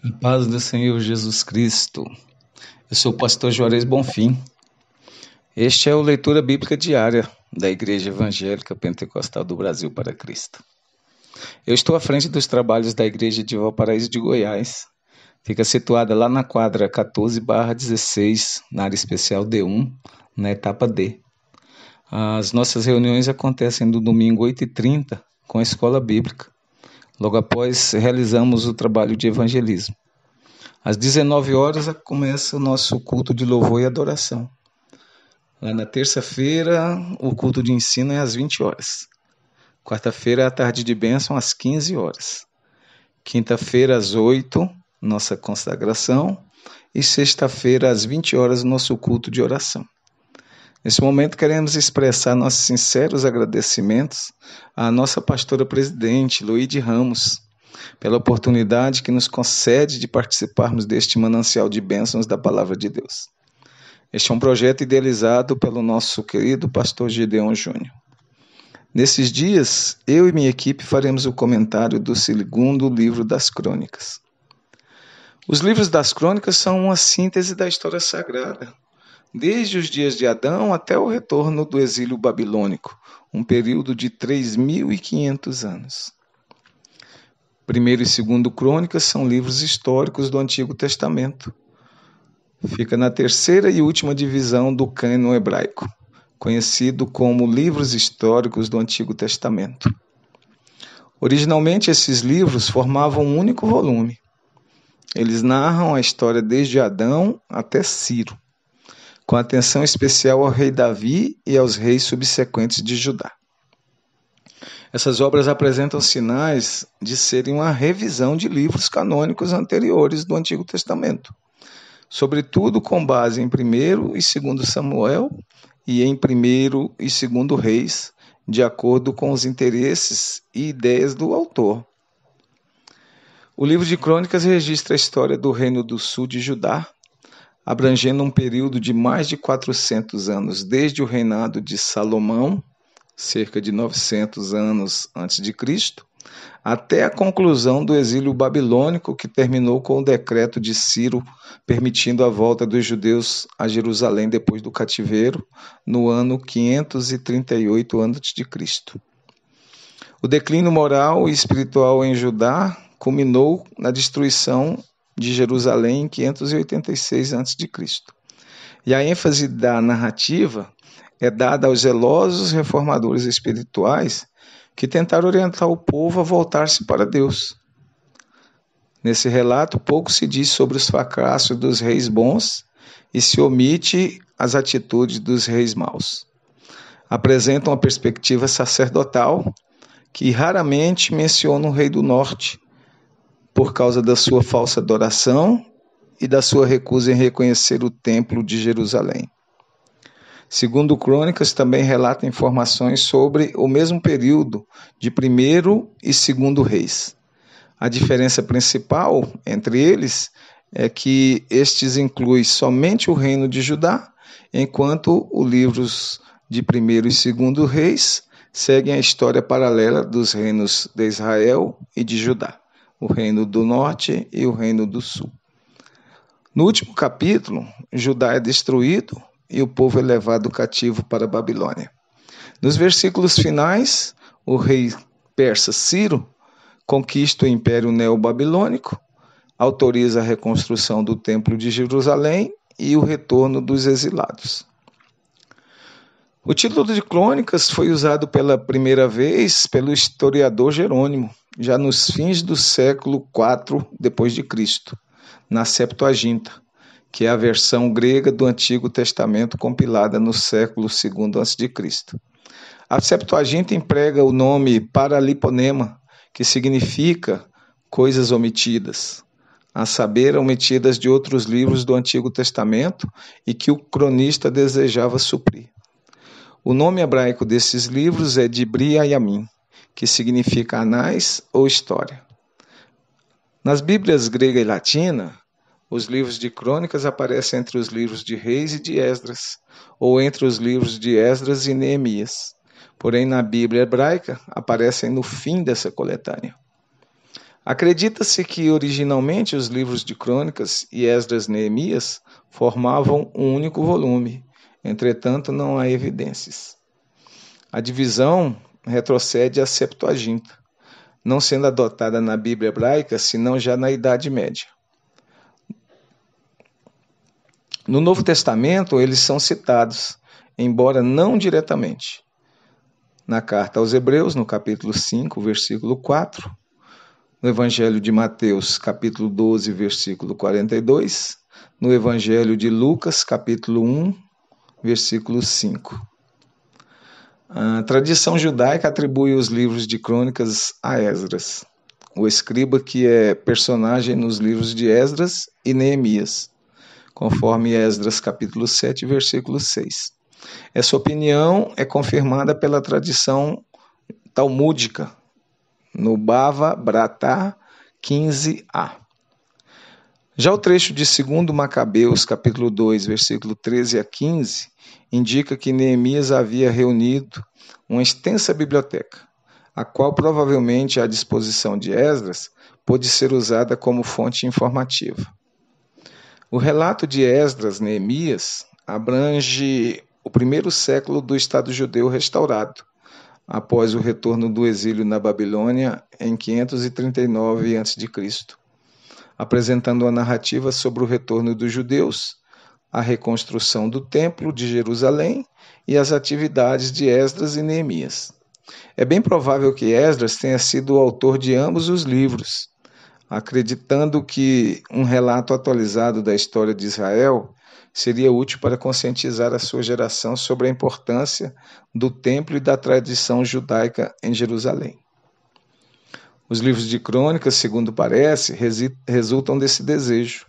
A paz do Senhor Jesus Cristo. Eu sou o pastor Juarez Bonfim. Este é o Leitura Bíblica Diária da Igreja Evangélica Pentecostal do Brasil para Cristo. Eu estou à frente dos trabalhos da Igreja de Valparaíso de Goiás. Fica situada lá na quadra 14/16, na área especial D1, na etapa D. As nossas reuniões acontecem no domingo 8h30 com a Escola Bíblica. Logo após, realizamos o trabalho de evangelismo. Às 19 horas começa o nosso culto de louvor e adoração. Lá na terça-feira, o culto de ensino é às 20 horas. Quarta-feira, a tarde de bênção, às 15 horas. Quinta-feira, às 8, nossa consagração. E sexta-feira, às 20 horas, nosso culto de oração. Nesse momento, queremos expressar nossos sinceros agradecimentos à nossa pastora presidente, Luíde Ramos, pela oportunidade que nos concede de participarmos deste manancial de bênçãos da Palavra de Deus. Este é um projeto idealizado pelo nosso querido pastor Gideon Júnior. Nesses dias, eu e minha equipe faremos o comentário do segundo livro das Crônicas. Os livros das Crônicas são uma síntese da história sagrada, desde os dias de Adão até o retorno do exílio babilônico, um período de 3.500 anos. Primeiro e segundo Crônicas são livros históricos do Antigo Testamento. Fica na terceira e última divisão do cânon hebraico, conhecido como livros históricos do Antigo Testamento. Originalmente, esses livros formavam um único volume. Eles narram a história desde Adão até Ciro, com atenção especial ao rei Davi e aos reis subsequentes de Judá. Essas obras apresentam sinais de serem uma revisão de livros canônicos anteriores do Antigo Testamento, sobretudo com base em 1º e 2º Samuel e em 1º e 2º Reis, de acordo com os interesses e ideias do autor. O livro de Crônicas registra a história do Reino do Sul de Judá, abrangendo um período de mais de 400 anos, desde o reinado de Salomão, cerca de 900 anos antes de Cristo, até a conclusão do exílio babilônico, que terminou com o decreto de Ciro, permitindo a volta dos judeus a Jerusalém depois do cativeiro, no ano 538 a.C. O declínio moral e espiritual em Judá culminou na destruição de Jerusalém em 586 a.C. E a ênfase da narrativa é dada aos zelosos reformadores espirituais que tentaram orientar o povo a voltar-se para Deus. Nesse relato, pouco se diz sobre os fracassos dos reis bons e se omite as atitudes dos reis maus. Apresenta uma perspectiva sacerdotal que raramente menciona o rei do norte, por causa da sua falsa adoração e da sua recusa em reconhecer o templo de Jerusalém. Segundo Crônicas, também relata informações sobre o mesmo período de 1º e 2º Reis. A diferença principal entre eles é que estes incluem somente o reino de Judá, enquanto os livros de 1º e 2º Reis seguem a história paralela dos reinos de Israel e de Judá, o reino do norte e o reino do sul. No último capítulo, Judá é destruído e o povo é levado cativo para a Babilônia. Nos versículos finais, o rei persa Ciro conquista o Império Neobabilônico, autoriza a reconstrução do Templo de Jerusalém e o retorno dos exilados. O título de Crônicas foi usado pela primeira vez pelo historiador Jerônimo, já nos fins do século IV d.C., na Septuaginta, que é a versão grega do Antigo Testamento compilada no século II a.C. A Septuaginta emprega o nome paraliponema, que significa coisas omitidas, a saber, omitidas de outros livros do Antigo Testamento e que o cronista desejava suprir. O nome hebraico desses livros é Dibri Hayamim, que significa anais ou história. Nas Bíblias grega e latina, os livros de Crônicas aparecem entre os livros de Reis e de Esdras, ou entre os livros de Esdras e Neemias. Porém, na Bíblia hebraica, aparecem no fim dessa coletânea. Acredita-se que originalmente os livros de Crônicas e Esdras e Neemias formavam um único volume, entretanto não há evidências. A divisão retrocede à Septuaginta, não sendo adotada na Bíblia hebraica, senão já na Idade Média. No Novo Testamento, eles são citados, embora não diretamente. Na carta aos Hebreus, no capítulo 5, versículo 4, no Evangelho de Mateus, capítulo 12, versículo 42, no Evangelho de Lucas, capítulo 1, versículo 5. A tradição judaica atribui os livros de Crônicas a Esdras, o escriba que é personagem nos livros de Esdras e Neemias, conforme Esdras capítulo 7, versículo 6. Essa opinião é confirmada pela tradição talmúdica, no Bava Bratá 15a. Já o trecho de 2 Macabeus, capítulo 2, versículo 13 a 15, indica que Neemias havia reunido uma extensa biblioteca, a qual provavelmente, à disposição de Esdras, pôde ser usada como fonte informativa. O relato de Esdras e Neemias abrange o primeiro século do Estado judeu restaurado, após o retorno do exílio na Babilônia em 539 a.C., apresentando uma narrativa sobre o retorno dos judeus, a reconstrução do Templo de Jerusalém e as atividades de Esdras e Neemias. É bem provável que Esdras tenha sido o autor de ambos os livros, acreditando que um relato atualizado da história de Israel seria útil para conscientizar a sua geração sobre a importância do templo e da tradição judaica em Jerusalém. Os livros de Crônicas, segundo parece, resultam desse desejo.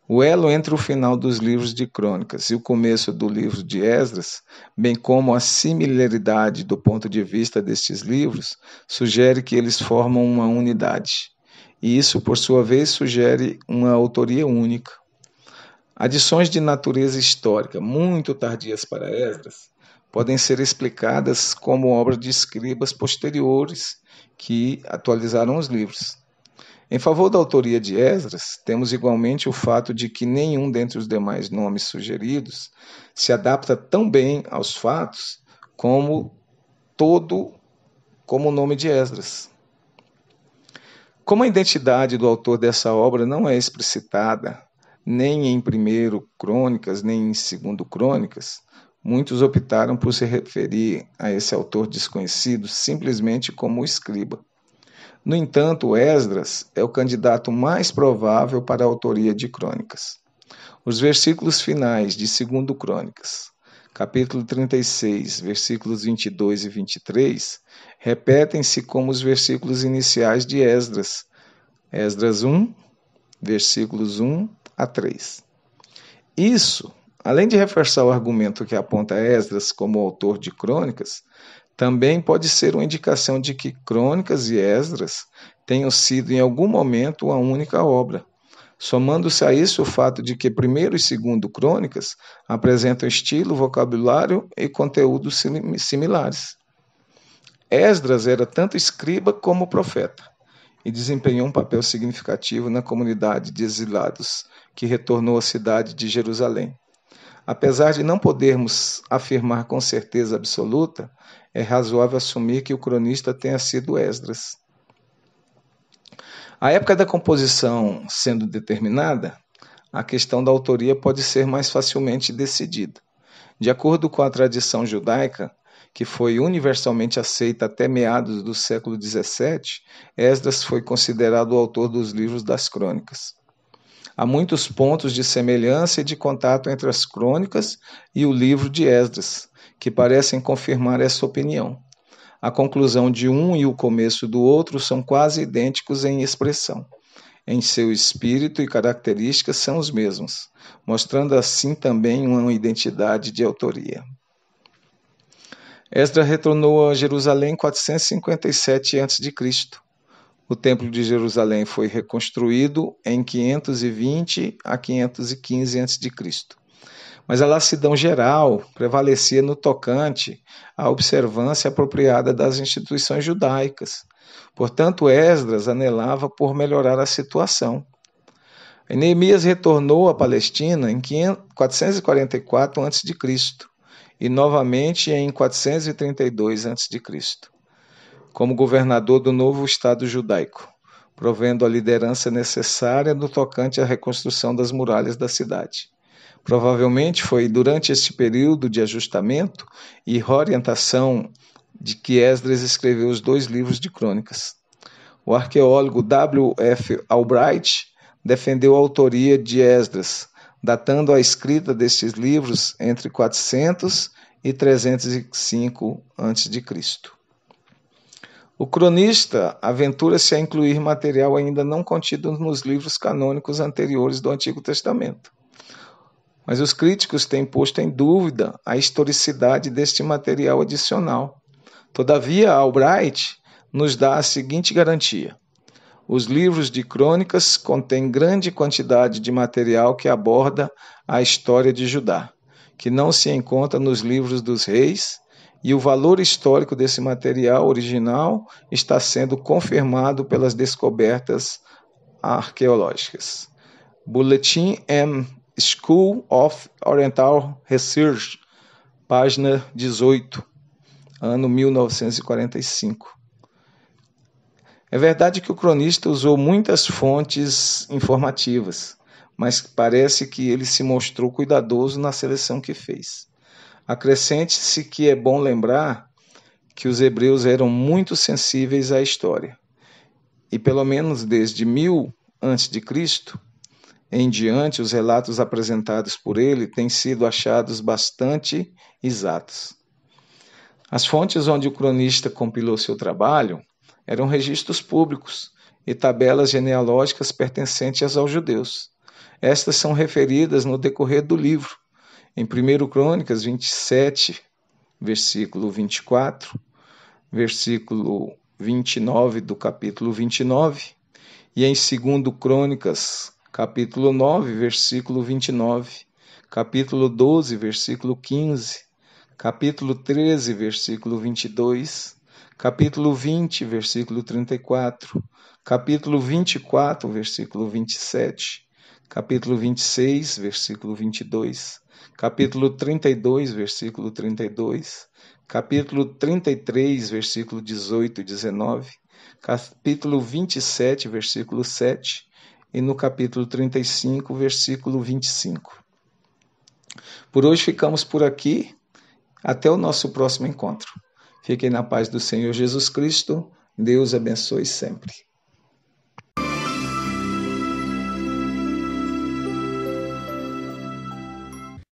O elo entre o final dos livros de Crônicas e o começo do livro de Esdras, bem como a similaridade do ponto de vista destes livros, sugere que eles formam uma unidade. E isso, por sua vez, sugere uma autoria única. Adições de natureza histórica muito tardias para Esdras podem ser explicadas como obra de escribas posteriores que atualizaram os livros. Em favor da autoria de Esdras, temos igualmente o fato de que nenhum dentre os demais nomes sugeridos se adapta tão bem aos fatos como o nome de Esdras. Como a identidade do autor dessa obra não é explicitada, nem em 1 Crônicas, nem em 2 Crônicas, muitos optaram por se referir a esse autor desconhecido simplesmente como o escriba. No entanto, Esdras é o candidato mais provável para a autoria de Crônicas. Os versículos finais de 2 Crônicas, capítulo 36, versículos 22 e 23, repetem-se como os versículos iniciais de Esdras. Esdras 1, versículos 1 a 3. Isso, além de reforçar o argumento que aponta Esdras como autor de Crônicas, também pode ser uma indicação de que Crônicas e Esdras tenham sido em algum momento uma única obra, somando-se a isso o fato de que 1º e 2º Crônicas apresentam estilo, vocabulário e conteúdos similares. Esdras era tanto escriba como profeta e desempenhou um papel significativo na comunidade de exilados que retornou à cidade de Jerusalém. Apesar de não podermos afirmar com certeza absoluta, é razoável assumir que o cronista tenha sido Esdras. A época da composição sendo determinada, a questão da autoria pode ser mais facilmente decidida. De acordo com a tradição judaica, que foi universalmente aceita até meados do século XVII, Esdras foi considerado o autor dos livros das Crônicas. Há muitos pontos de semelhança e de contato entre as Crônicas e o livro de Esdras, que parecem confirmar essa opinião. A conclusão de um e o começo do outro são quase idênticos em expressão. Em seu espírito e características são os mesmos, mostrando assim também uma identidade de autoria. Esdras retornou a Jerusalém em 457 a.C. O Templo de Jerusalém foi reconstruído em 520 a 515 a.C. mas a lassidão geral prevalecia no tocante à observância apropriada das instituições judaicas. Portanto, Esdras anelava por melhorar a situação. Neemias retornou à Palestina em 444 a.C. e novamente em 432 a.C., como governador do novo Estado judaico, provendo a liderança necessária no tocante à reconstrução das muralhas da cidade. Provavelmente foi durante este período de ajustamento e reorientação de que Esdras escreveu os 2 livros de crônicas. O arqueólogo W. F. Albright defendeu a autoria de Esdras, datando a escrita destes livros entre 400 e 305 a.C. O cronista aventura-se a incluir material ainda não contido nos livros canônicos anteriores do Antigo Testamento. Mas os críticos têm posto em dúvida a historicidade deste material adicional. Todavia, Albright nos dá a seguinte garantia: os livros de crônicas contêm grande quantidade de material que aborda a história de Judá, que não se encontra nos livros dos reis, e o valor histórico desse material original está sendo confirmado pelas descobertas arqueológicas. Bulletin M. School of Oriental Research, página 18, ano 1945. É verdade que o cronista usou muitas fontes informativas, mas parece que ele se mostrou cuidadoso na seleção que fez. Acrescente-se que é bom lembrar que os hebreus eram muito sensíveis à história, e pelo menos desde 1000 a.C. em diante, os relatos apresentados por ele têm sido achados bastante exatos. As fontes onde o cronista compilou seu trabalho eram registros públicos e tabelas genealógicas pertencentes aos judeus. Estas são referidas no decorrer do livro, em 1 Crônicas 27, versículo 24, versículo 29 do capítulo 29, e em 2 Crônicas, capítulo 9, versículo 29, capítulo 12, versículo 15, capítulo 13, versículo 22, capítulo 20, versículo 34, capítulo 24, versículo 27, capítulo 26, versículo 22, capítulo 32, versículo 32, capítulo 33, versículo 18 e 19, capítulo 27, versículo 7, e no capítulo 35, versículo 25. Por hoje ficamos por aqui. Até o nosso próximo encontro. Fiquem na paz do Senhor Jesus Cristo. Deus abençoe sempre.